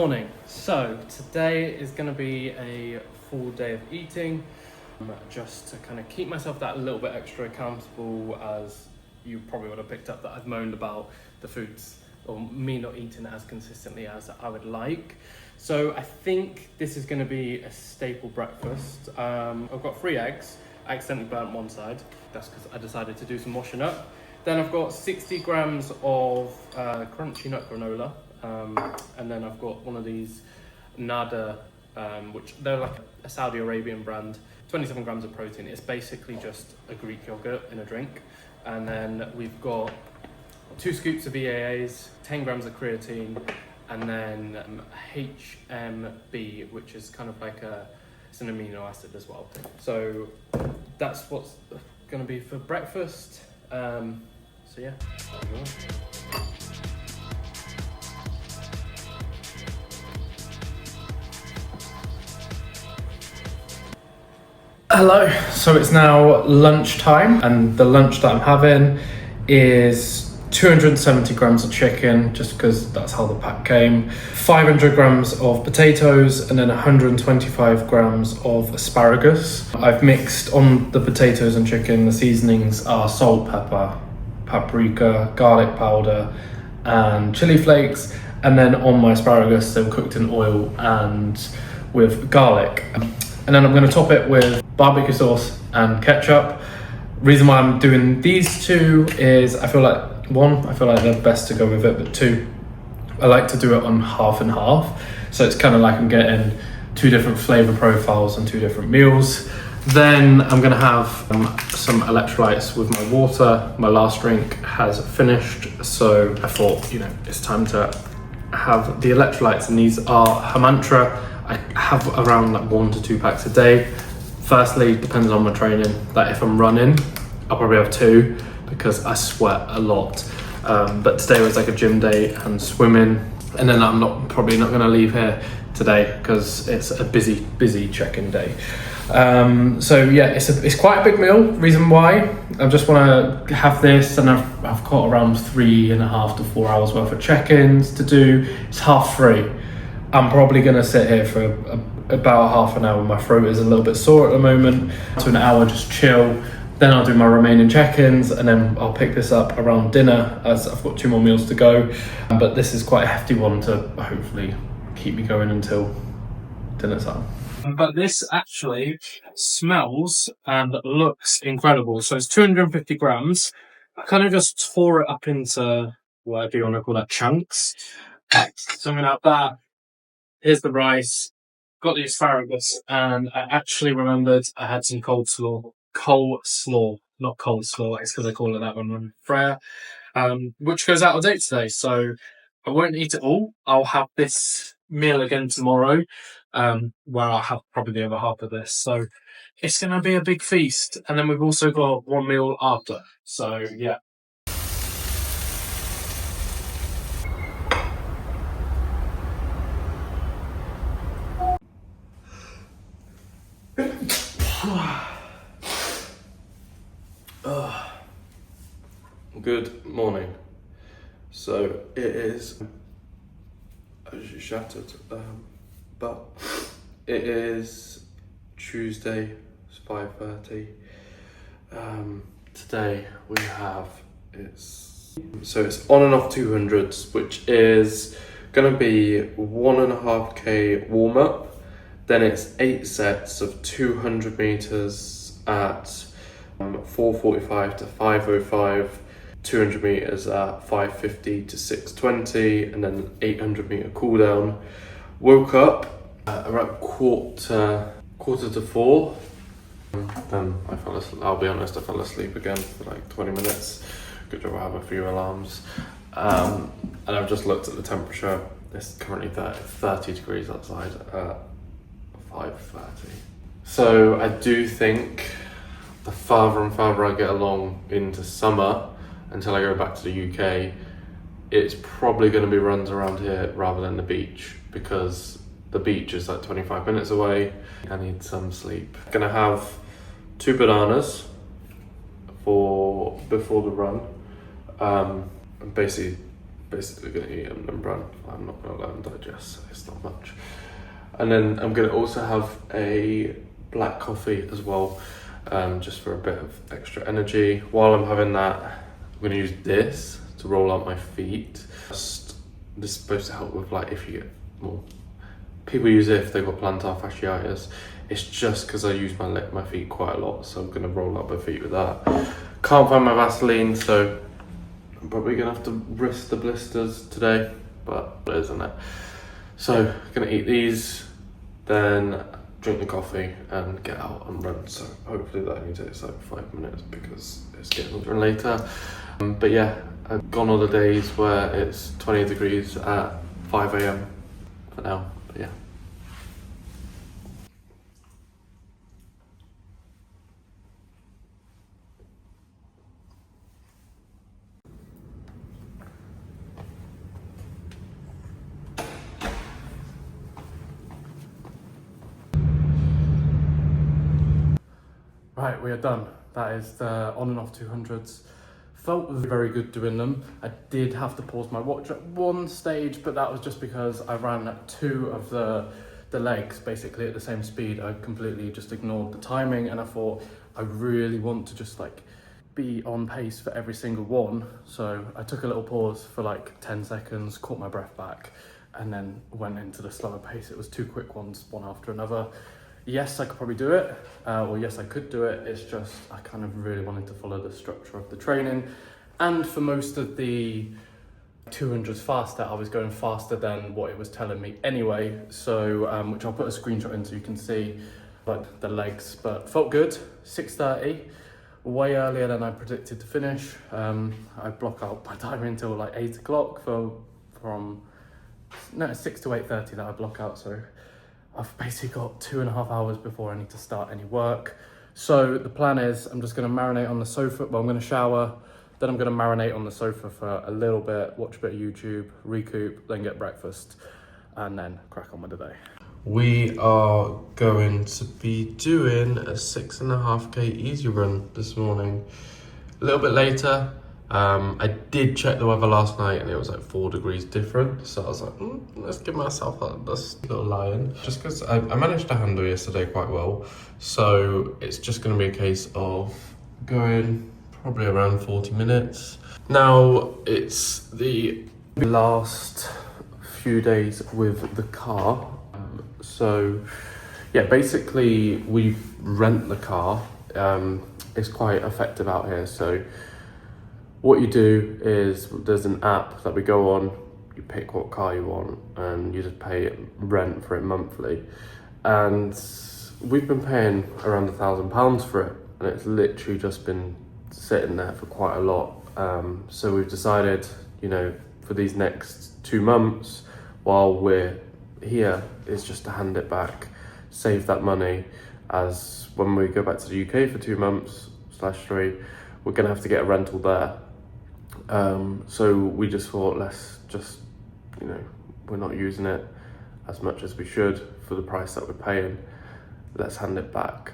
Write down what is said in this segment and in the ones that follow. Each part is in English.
Morning. So today is going to be a full day of eating, just to kind of keep myself that little bit extra accountable, as you probably would have picked up that I've moaned about the foods or me not eating as consistently as I would like. So I think this is going to be a staple breakfast. I've got 3 eggs. I accidentally burnt one side. That's because I decided to do some washing up. Then I've got 60 grams of crunchy nut granola. And then I've got one of these Nada, which they're like a Saudi Arabian brand, 27 grams of protein. It's basically just a Greek yogurt in a drink. And then we've got 2 scoops of EAAs, 10 grams of creatine, and then HMB, which is kind of like it's an amino acid as well. So that's what's gonna be for breakfast. So yeah. Hello, so it's now lunchtime, and the lunch that I'm having is 270 grams of chicken, just because that's how the pack came, 500 grams of potatoes, and then 125 grams of asparagus. I've mixed on the potatoes and chicken, the seasonings are salt, pepper, paprika, garlic powder, and chili flakes, and then on my asparagus, they were cooked in oil and with garlic. And then I'm going to top it with barbecue sauce and ketchup. Reason why I'm doing these two is I feel like, 1, I feel like they're best to go with it, but 2, I like to do it on half and half. So it's kind of like I'm getting 2 different flavor profiles and 2 different meals. Then I'm going to have some electrolytes with my water. My last drink has finished, so I thought, it's time to have the electrolytes, and these are Hamantra. I have around 1 to 2 packs a day. Firstly, depends on my training, that if I'm running, I'll probably have 2 because I sweat a lot. But today was like a gym day and swimming, and then I'm probably not going to leave here today because it's a busy check-in day. So yeah, it's quite a big meal. Reason why, I just want to have this, and I've got around 3.5 to 4 hours worth of check-ins to do. It's 3:30. I'm probably going to sit here for about half an hour. My throat is a little bit sore at the moment. So an hour, just chill. Then I'll do my remaining check-ins, and then I'll pick this up around dinner, as I've got 2 more meals to go. But this is quite a hefty one to hopefully keep me going until dinner time. But this actually smells and looks incredible. So it's 250 grams. I kind of just tore it up into whatever you want to call that, chunks. So I'm going to have that. Here's the rice, got the asparagus, and I actually remembered I had some coleslaw, not coleslaw, it's because I call it that one, Freya, which goes out of date today, so I won't eat it all. I'll have this meal again tomorrow, where I'll have probably the other half of this, so it's going to be a big feast, and then we've also got 1 meal after, so yeah. Good morning. So it is shattered, but it is Tuesday. It's 5:30. Today we have it's on and off 200s, which is gonna be 1.5k warm up. Then it's 8 sets of 200 meters at 4:45 to 5:05. 200 meters at 5:50 to 6:20, and then 800 meter cool down. Woke up around quarter to 4. Then I fell asleep. I'll be honest, I fell asleep again for like 20 minutes. Good job I have a few alarms. And I've just looked at the temperature. It's currently 30 degrees outside at 5:30. So I do think the farther and farther I get along into summer, until I go back to the UK, it's probably going to be runs around here rather than the beach, because the beach is like 25 minutes away. I need some sleep. Gonna have 2 bananas before the run. Basically basically gonna eat and then run. I'm not gonna let them digest, so it's not much. And then I'm gonna also have a black coffee as well, just for a bit of extra energy. While I'm having that, I'm gonna use this to roll out my feet. This is supposed to help with, like, if you get, well, people use it if they've got plantar fasciitis. It's just because I use my feet quite a lot, so I'm gonna roll out my feet with that. Can't find my Vaseline, so I'm probably gonna have to risk the blisters today, but it is, isn't it? So, gonna eat these, then drink the coffee and get out and run. So hopefully that only takes like 5 minutes because it's getting later and later. But yeah, I've gone all the days where it's 20 degrees at 5 AM for now, but yeah. Right, we are done. That is the on and off 200s. Felt very good doing them. I did have to pause my watch at one stage, but that was just because I ran at 2 of the legs basically at the same speed. I completely just ignored the timing, and I thought I really want to just like be on pace for every single one. So I took a little pause for like 10 seconds, caught my breath back, and then went into the slower pace. It was 2 quick ones, one after another. Yes, I could probably do it, or yes, I could do it. It's just I kind of really wanted to follow the structure of the training. And for most of the 200s faster, I was going faster than what it was telling me anyway. So, which I'll put a screenshot in so you can see like the legs, but felt good. 6:30, way earlier than I predicted to finish. I block out my time until like 8 o'clock from 6 to 8:30 that I block out. So I've basically got 2.5 hours before I need to start any work. So the plan is I'm just going to marinate on the sofa. Well, I'm going to shower, then I'm going to marinate on the sofa for a little bit, watch a bit of YouTube, recoup, then get breakfast, and then crack on with the day. We are going to be doing a 6.5K easy run this morning. A little bit later. I did check the weather last night and it was like 4 degrees different. So I was like, let's give myself a little lie-in. Just because I managed to handle yesterday quite well. So it's just going to be a case of going probably around 40 minutes. Now it's the last few days with the car. So yeah, basically we rent the car. It's quite effective out here. So what you do is there's an app that we go on, you pick what car you want and you just pay rent for it monthly. And we've been paying around £1,000 for it, and it's literally just been sitting there for quite a lot. So we've decided, for these next 2 months while we're here is just to hand it back, save that money, as when we go back to the UK for 2 months / 3, we're gonna have to get a rental there. So we just thought, let's just, we're not using it as much as we should for the price that we're paying. Let's hand it back.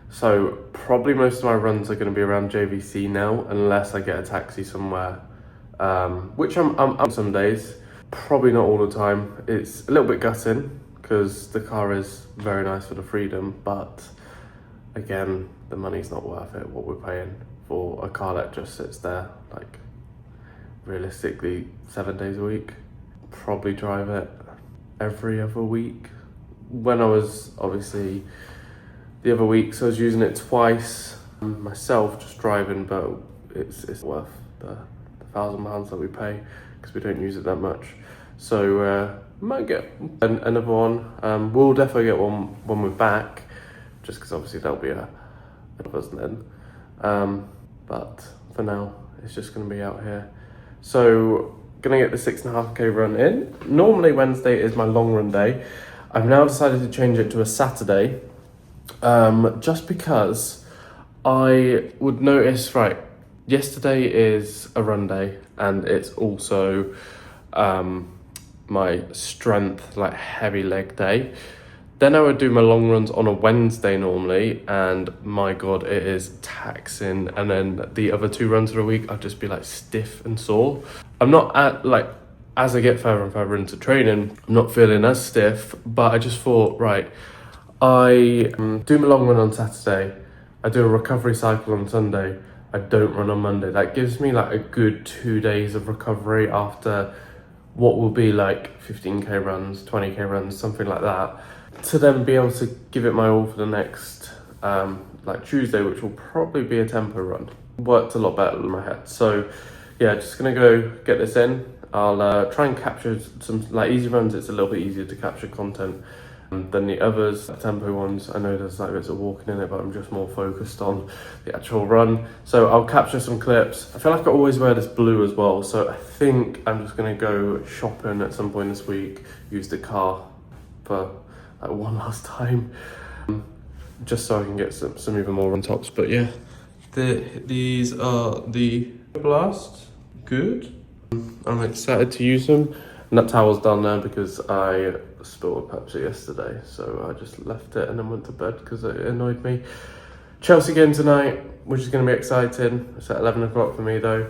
So probably most of my runs are going to be around JVC now, unless I get a taxi somewhere, which I'm some days, probably not all the time. It's a little bit gutting because the car is very nice for the freedom, but again, the money's not worth it, what we're paying for a car that just sits there, like realistically 7 days a week. Probably drive it every other week. When I was obviously the other weeks, I was using it twice myself, just driving, but it's worth the £1,000 that we pay because we don't use it that much. So might get another one. We'll definitely get one when we're back, just because obviously there'll be a dozen then. But for now, it's just going to be out here. So gonna get the 6.5K run in. Normally Wednesday is my long run day. I've now decided to change it to a Saturday, just because I would notice, right, yesterday is a run day and it's also my strength, like heavy leg day. Then I would do my long runs on a Wednesday normally, and my God, it is taxing. And then the other 2 runs of the week, I'd just be like stiff and sore. I'm not as I get further and further into training, I'm not feeling as stiff, but I just thought, right, I do my long run on Saturday, I do a recovery cycle on Sunday, I don't run on Monday. That gives me like a good 2 days of recovery after what will be like 15k runs, 20k runs, something like that, to then be able to give it my all for the next like Tuesday, which will probably be a tempo run. Worked a lot better in my head. So yeah, just gonna go get this in. I'll try and capture some like easy runs. It's a little bit easier to capture content than the others, the tempo ones. I know there's like bits of walking in it, but I'm just more focused on the actual run. So I'll capture some clips. I feel like I always wear this blue as well, so I think I'm just gonna go shopping at some point this week, use the car for like one last time, just so I can get some even more run tops. But yeah, these are the Blast. Good. I'm excited to use them. And that towel's down there because I spilled a Pepsi yesterday, so I just left it and then went to bed because it annoyed me. Chelsea game tonight, which is going to be exciting. It's at 11 o'clock for me though,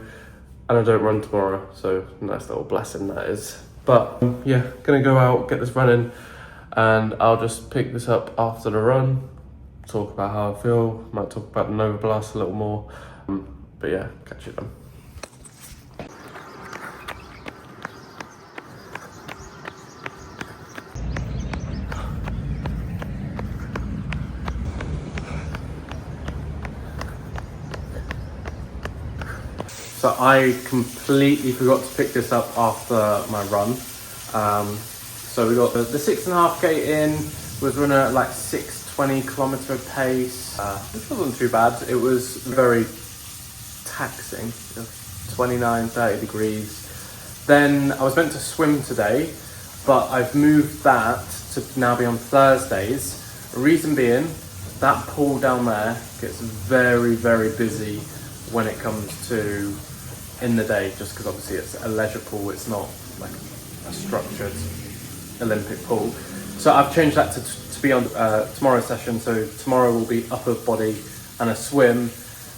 and I don't run tomorrow, so nice little blessing that is. But yeah, gonna go out, get this running, and I'll just pick this up after the run, talk about how I feel, might talk about the Nova Blast a little more, but yeah, catch you then. So I completely forgot to pick this up after my run. So we got the 6.5k in, was running at like 6:20 kilometer pace, which wasn't too bad. It was very taxing, 29, 30 degrees. Then I was meant to swim today, but I've moved that to now be on Thursdays. Reason being, that pool down there gets very, very busy when it comes to in the day, just because obviously it's a leisure pool, it's not like a structured Olympic pool. So I've changed that to be on tomorrow's session. So tomorrow will be upper body and a swim,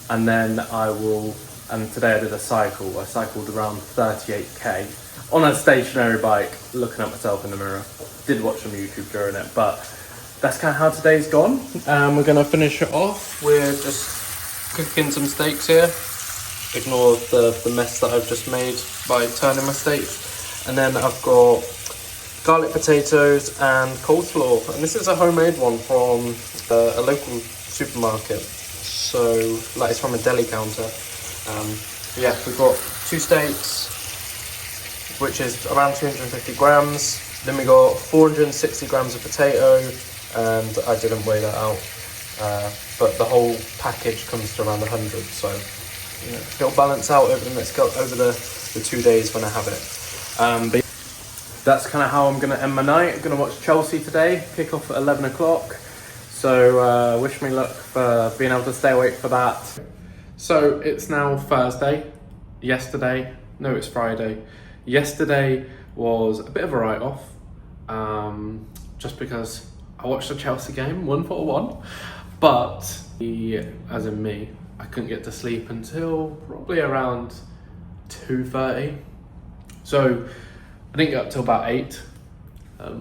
and then and today I did a cycle. I cycled around 38k on a stationary bike, looking at myself in the mirror. Did watch some YouTube during it, but that's kind of how today's gone. We're gonna finish it off. We're just cooking some steaks here. Ignore the mess that I've just made by turning my steaks. And then I've got garlic potatoes and coleslaw. And this is a homemade one from a local supermarket. So, like, it's from a deli counter. Yeah, we've got 2 steaks, which is around 250 grams. Then we got 460 grams of potato, and I didn't weigh that out. But the whole package comes to around 100, so you know, it'll balance out over the 2 days when I have it. But that's kind of how I'm going to end my night. I'm going to watch Chelsea today, kick off at 11 o'clock. So wish me luck for being able to stay awake for that. So it's now Thursday. It's Friday. Yesterday was a bit of a write-off, just because I watched the Chelsea game, 1-1, but as in me, I couldn't get to sleep until probably around 2:30. So I didn't get up till about 8. I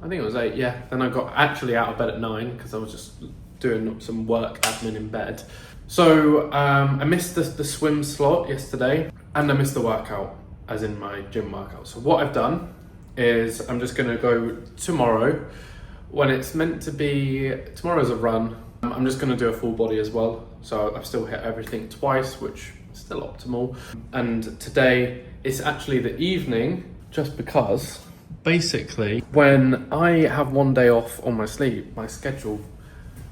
think it was 8, yeah. Then I got actually out of bed at 9 because I was just doing some work admin in bed. So I missed the swim slot yesterday, and I missed the workout, as in my gym workout. So what I've done is I'm just gonna go tomorrow, when it's meant to be, tomorrow's a run, I'm just gonna do a full body as well. So I've still hit everything twice, which is still optimal. And today it's actually the evening, just because basically when I have one day off on my sleep, my schedule,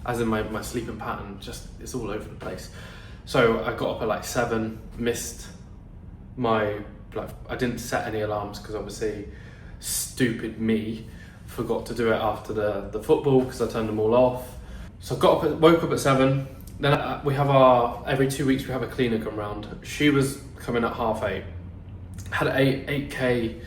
as in my sleeping pattern, just it's all over the place. So I got up at like 7, missed my, I didn't set any alarms because obviously stupid me forgot to do it after the football because I turned them all off. So woke up at 7. Then we have every 2 weeks we have a cleaner come round. She was coming at 8:30. Had 8k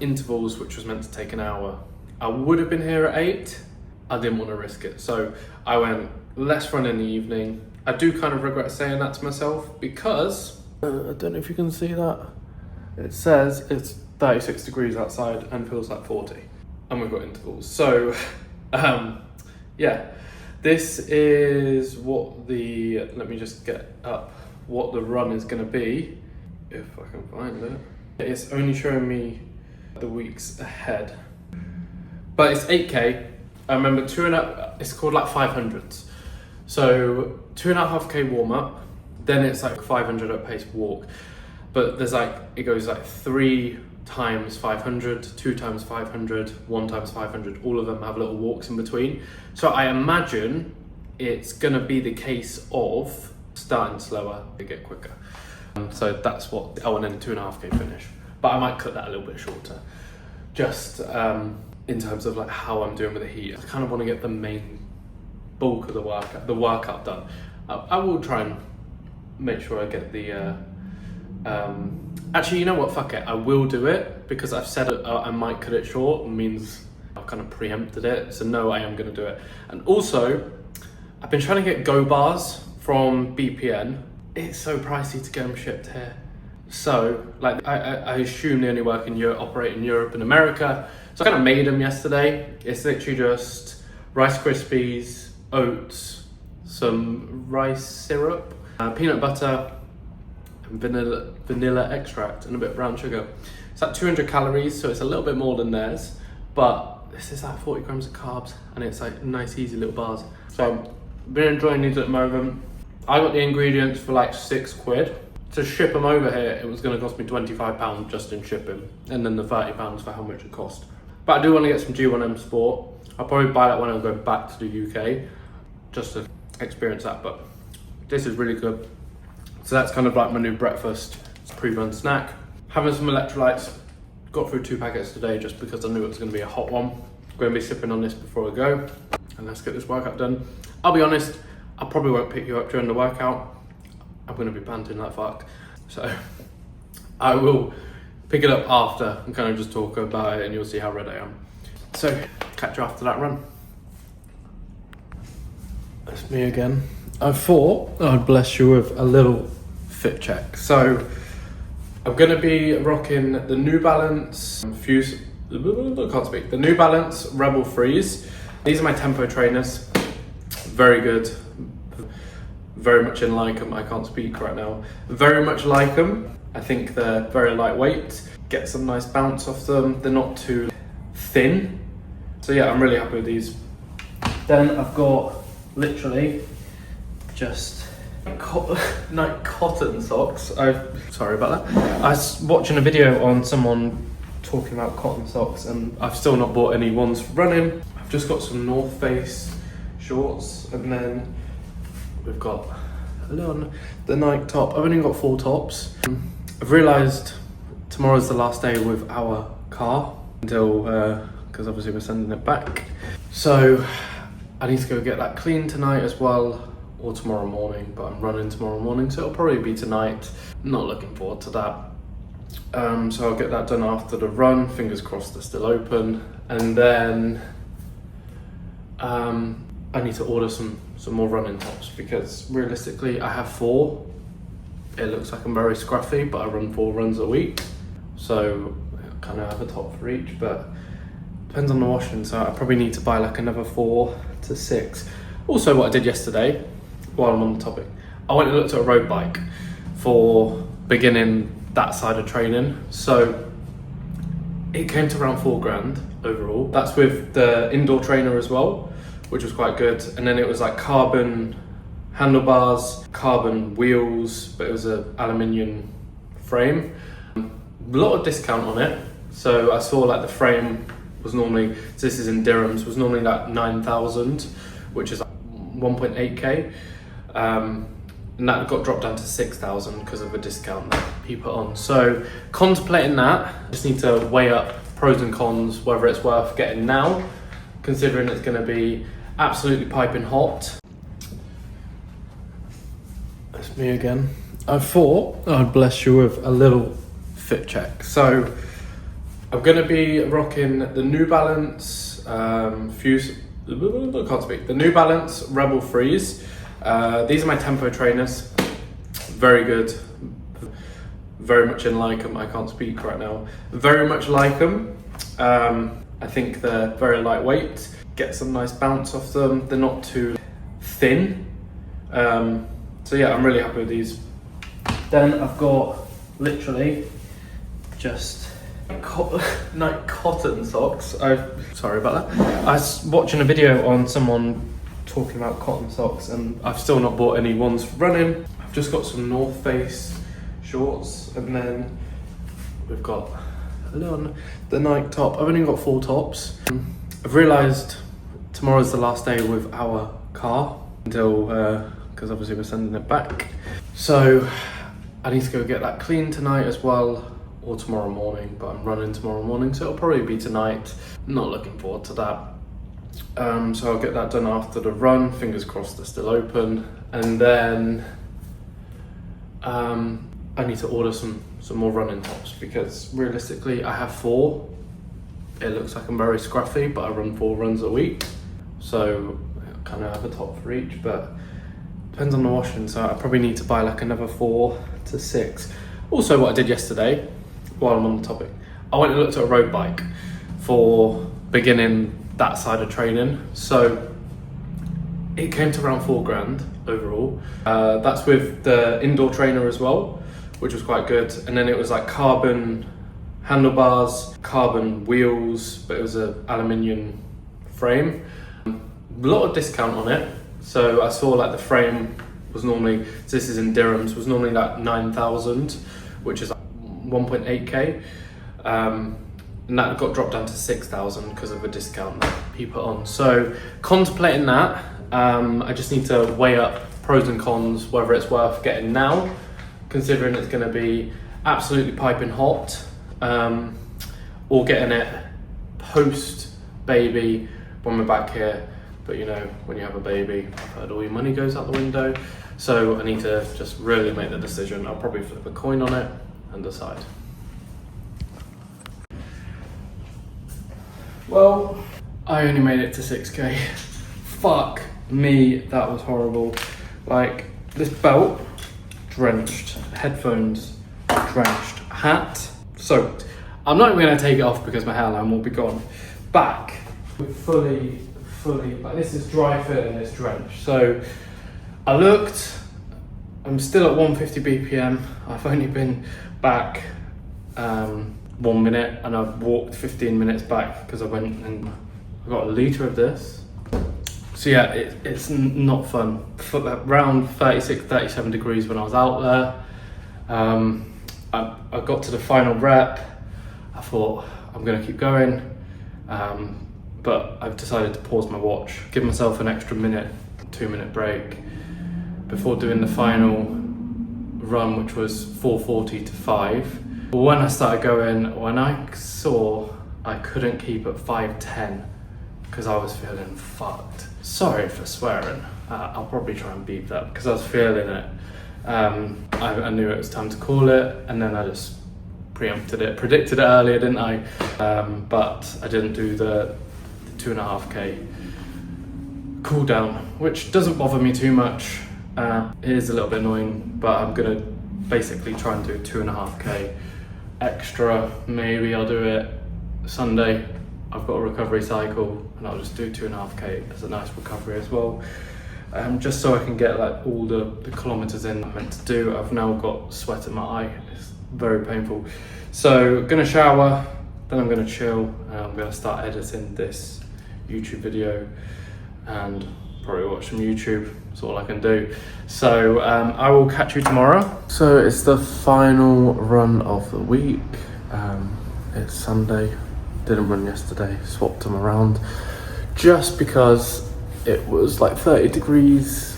intervals, which was meant to take an hour. I would have been here at 8. I didn't want to risk it. So I went, let's run in the evening. I do kind of regret saying that to myself because, I don't know if you can see that. It says it's 36 degrees outside and feels like 40. And we've got intervals. So, yeah, this is what let me just get up what the run is going to be, if I can find it. It's only showing me the weeks ahead. But it's 8K. I remember it's called like 500s. So 2.5K warm up, then it's like 500 at pace walk. But there's like, it goes like 3 times 500, 2 times 500, 1 times 500. All of them have little walks in between. So I imagine it's gonna be the case of starting slower to get quicker. So that's what, and then 2.5K finish. But I might cut that a little bit shorter. Just in terms of like how I'm doing with the heat. I kind of want to get the main bulk of the workout done. I will try and make sure I get the, actually, you know what, fuck it, I will do it, because I've said I might cut it short. It means I've kind of preempted it, so no, I am going to do it. And also, I've been trying to get Go bars from BPN. It's so pricey to get them shipped here. So, like, I assume they only work in Europe, operate in Europe and America. So I kind of made them yesterday. It's literally just Rice Krispies, oats, some rice syrup, peanut butter, and vanilla extract, and a bit of brown sugar. It's like 200 calories, so it's a little bit more than theirs, but this is like 40 grams of carbs, and it's like nice, easy little bars. So I've been enjoying these at the moment. I got the ingredients for like £6. To ship them over here, it was going to cost me £25 just in shipping, and then the £30 for how much it cost. But I do want to get some G1M Sport. I'll probably buy that when I go back to the UK, just to experience that, but this is really good. So that's kind of like my new breakfast. It's a pre-run snack. Having some electrolytes. Got through 2 packets today just because I knew it was going to be a hot one. I'm going to be sipping on this before I go, and let's get this workout done. I'll be honest, I probably won't pick you up during the workout. I'm going to be panting like fuck. So I will pick it up after and kind of just talk about it, and you'll see how red I am. So catch you after that run. That's me again. I thought I'd bless you with a little fit check. So I'm going to be rocking the New Balance the New Balance Rebel Freeze. These are my tempo trainers. Very good. Very much in like them. I can't speak right now. Very much like them. I think they're very lightweight. Get some nice bounce off them. They're not too thin. So yeah, I'm really happy with these. Then I've got literally just night cotton socks. Sorry about that. I was watching a video on someone talking about cotton socks, and I've still not bought any ones for running. I've just got some North Face shorts, and then we've got the Nike top. I've only got 4 tops. I've realised tomorrow's the last day with our car until, because obviously we're sending it back. So I need to go get that cleaned tonight as well, or tomorrow morning, but I'm running tomorrow morning, so it'll probably be tonight. Not looking forward to that. So I'll get that done after the run. Fingers crossed they're still open. And then I need to order some more running tops, because realistically I have 4. It looks like I'm very scruffy, but I run 4 runs a week, so I kind of have a top for each, but depends on the washing, so I probably need to buy like another 4 to 6. Also, what I did yesterday, while I'm on the topic, I went and looked at a road bike for beginning that side of training. So it came to around 4 grand overall. That's with the indoor trainer as well, which was quite good. And then it was like carbon handlebars, carbon wheels, but it was an aluminium frame. A lot of discount on it. So I saw like the frame was normally, so this is in dirhams, was normally like 9,000, which is like 1.8k. And that got dropped down to 6,000 because of a discount that he put on. So contemplating that, just need to weigh up pros and cons, whether it's worth getting now, considering it's going to be absolutely piping hot. That's me again. I thought I'd bless you with a little fit check. So I'm going to be rocking the New Balance the New Balance Rebel Freeze. These are my tempo trainers. Very good. very much in like them. I can't speak right now. Very much like them. I think they're very lightweight. Get some nice bounce off them. They're not too thin. So yeah, I'm really happy with these. Then I've got literally just night cotton socks. Sorry about that. I was watching a video on someone talking about cotton socks, and I've still not bought any ones for running. I've just got some North Face shorts, and then we've got the Nike top. I've only got 4 tops. I've realised tomorrow's the last day with our car until because obviously we're sending it back. So I need to go get that cleaned tonight as well, or tomorrow morning, but I'm running tomorrow morning, so it'll probably be tonight. Not looking forward to that. So I'll get that done after the run. Fingers crossed they're still open. And then I need to order some more running tops, because realistically I have 4. It looks like I'm very scruffy, but I run 4 runs a week. So I kind of have a top for each, but depends on the washing. So I probably need to buy like another 4 to 6. Also, what I did yesterday, while I'm on the topic, I went and looked at a road bike for beginning that side of training. So it came to around 4 grand overall. That's with the indoor trainer as well, which was quite good. And then it was like carbon handlebars, carbon wheels, but it was an aluminium frame. A lot of discount on it. So I saw like the frame was normally, so this is in dirhams, was normally like 9,000, which is 1.8k. And that got dropped down to 6,000 because of a discount that he put on. So contemplating that, I just need to weigh up pros and cons, whether it's worth getting now, considering it's going to be absolutely piping hot, or getting it post baby when we're back here. But you know, when you have a baby, I've heard all your money goes out the window. So I need to just really make the decision. I'll probably flip a coin on it and decide. Well, I only made it to 6k. Fuck me, that was horrible. Like, this belt, drenched. Headphones, drenched. Hat, soaked. I'm not even gonna take it off because my hairline will be gone. Back, fully, like this is dry fit and it's drenched. So I looked, I'm still at 150 BPM. I've only been back 1 minute, and I've walked 15 minutes back because I went and I got a litre of this. So yeah, it's not fun. For around 36, 37 degrees when I was out there. I got to the final rep. I thought I'm gonna keep going, but I've decided to pause my watch, give myself an extra 2-minute break before doing the final run, which was 4:40 to 5. But when I started going, when I saw I couldn't keep at 5:10 because I was feeling fucked. Sorry for swearing. I'll probably try and beep that because I was feeling it. I knew it was time to call it, and then I just predicted it earlier, didn't I? But I didn't do the 2.5k cool down, which doesn't bother me too much. It is a little bit annoying, but I'm gonna basically try and do 2.5k extra. Maybe I'll do it Sunday. I've got a recovery cycle, and I'll just do 2.5k as a nice recovery as well. Just so I can get like all the kilometers in I'm meant to do. I've now got sweat in my eye. It's very painful. So gonna shower, then I'm gonna chill, and I'm gonna start editing this YouTube video and probably watch some YouTube. That's all I can do. So I will catch you tomorrow. So it's the final run of the week. It's Sunday. Didn't run yesterday, swapped them around just because it was like 30 degrees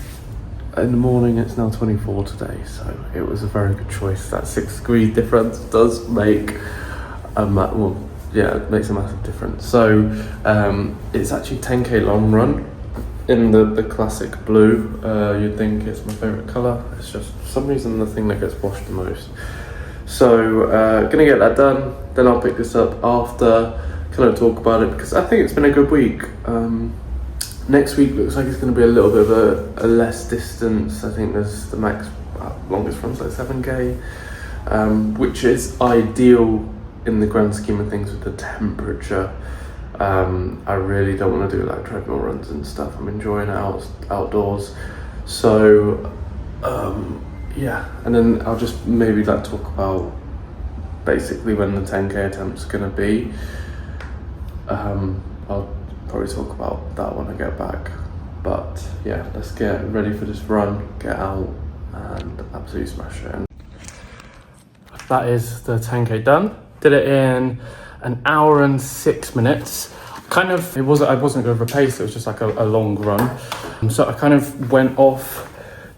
in the morning. It's now 24 today, so it was a very good choice. That 6 degree difference does make it makes a massive difference. So it's actually 10k long run in the classic blue. You'd think it's my favorite color. It's just for some reason the thing that gets washed the most. So gonna get that done, then I'll pick this up after, kind of talk about it, because I think it's been a good week. Next week looks like it's going to be a little bit of a less distance. I think there's the max longest run's like 7k. which is ideal in the grand scheme of things with the temperature. I really don't want to do like treadmill runs and stuff. I'm enjoying it outdoors. So yeah, and then I'll just maybe like talk about basically when the 10k attempt's gonna be. I'll probably talk about that when I get back. But yeah, let's get ready for this run, get out and absolutely smash it. That is the 10k done. Did it in an hour and 6 minutes. I wasn't going to pace, it was just like a long run. So I kind of went off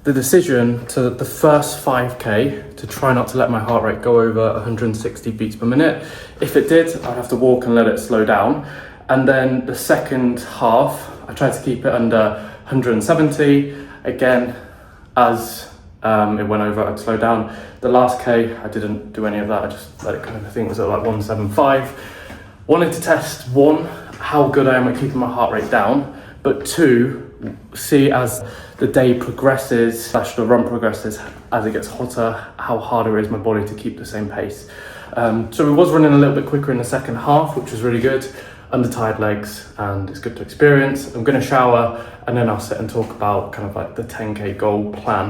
the decision to the first 5k to try not to let my heart rate go over 160 beats per minute. If it did, I'd have to walk and let it slow down. And then the second half, I tried to keep it under 170. Again, as it went over, I'd slow down. The last K, I didn't do any of that. I just let it kind of, I think it was at like 175. Wanted to test, one, how good I am at keeping my heart rate down, but two, see as the day progresses, the run progresses, as it gets hotter, how harder it is my body to keep the same pace. So it was running a little bit quicker in the second half, which was really good. Under tired legs, and it's good to experience. I'm gonna shower and then I'll sit and talk about kind of like the 10k goal plan.